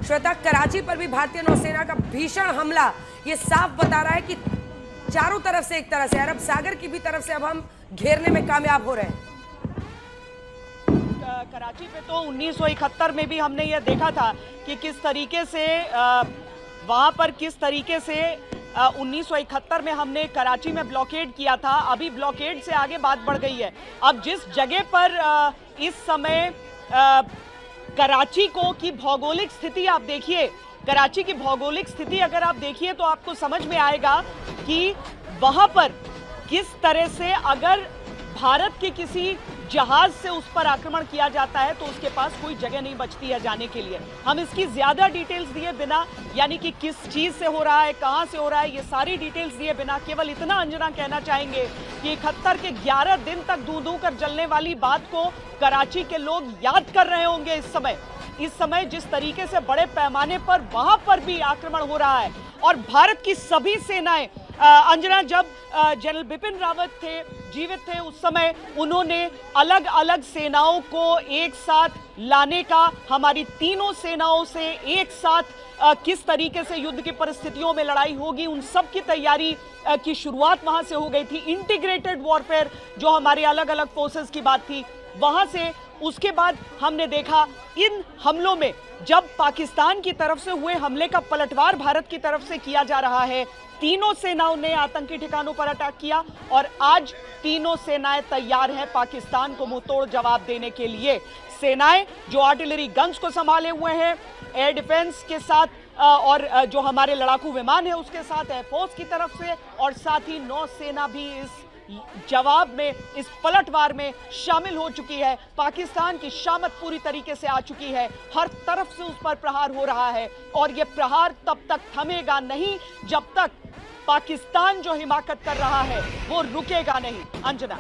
श्वेता, कराची पर भी भारतीय नौसेना का भीषण हमला ये साफ बता रहा है कि चारों तरफ से एक तरह से अरब सागर की भी तरफ से अब हम घेरने में कामयाब हो रहे हैं। कराची पे तो 1971 में भी हमने ये देखा था कि किस तरीके से वहाँ पर किस तरीके से 1971 में हमने कराची में ब्लॉकेड किया था। अभी ब्लॉकेड से आगे बात बढ़ गई है। अब जिस जगह पर इस समय कराची की भौगोलिक स्थिति आप देखिए, कराची की भौगोलिक स्थिति अगर आप देखिए तो आपको समझ में आएगा कि वहाँ पर किस तरह से अगर भारत के किसी जहाज से उस पर आक्रमण किया जाता है तो उसके पास कोई जगह नहीं बचती है जाने के लिए। हम इसकी ज्यादा डिटेल्स दिए बिना, यानी कि किस चीज से हो रहा है, कहां से हो रहा है, ये सारी डिटेल्स दिए बिना केवल इतना अंजना कहना चाहेंगे कि 71 के 11 दिन तक दूं कर जलने वाली बात को कराची के लोग याद कर रहे होंगे इस समय जिस तरीके से बड़े पैमाने पर वहां पर भी आक्रमण हो रहा है। और भारत की सभी सेनाएं, अंजना, जब जनरल बिपिन रावत थे, जीवित थे, उस समय उन्होंने अलग अलग सेनाओं को एक साथ लाने का, हमारी तीनों सेनाओं से एक साथ किस तरीके से युद्ध की परिस्थितियों में लड़ाई होगी, उन सब की तैयारी की शुरुआत वहां से हो गई थी। इंटीग्रेटेड वॉरफेयर जो हमारे अलग अलग फोर्सेस की बात थी वहां से। उसके बाद हमने देखा इन हमलों में जब पाकिस्तान की तरफ से हुए हमले का पलटवार भारत की तरफ से किया जा रहा है, तीनों सेनाओं ने आतंकी ठिकानों पर अटैक किया और आज तीनों सेनाएं तैयार हैं पाकिस्तान को मुंहतोड़ जवाब देने के लिए। सेनाएं जो आर्टिलरी गन्स को संभाले हुए हैं, एयर डिफेंस के साथ और जो हमारे लड़ाकू विमान है उसके साथ, एयरफोर्स की तरफ से, और साथ ही नौसेना भी इस जवाब में, इस पलटवार में शामिल हो चुकी है। पाकिस्तान की शामत पूरी तरीके से आ चुकी है, हर तरफ से उस पर प्रहार हो रहा है और यह प्रहार तब तक थमेगा नहीं जब तक पाकिस्तान जो हिमाकत कर रहा है वो रुकेगा नहीं। अंजना।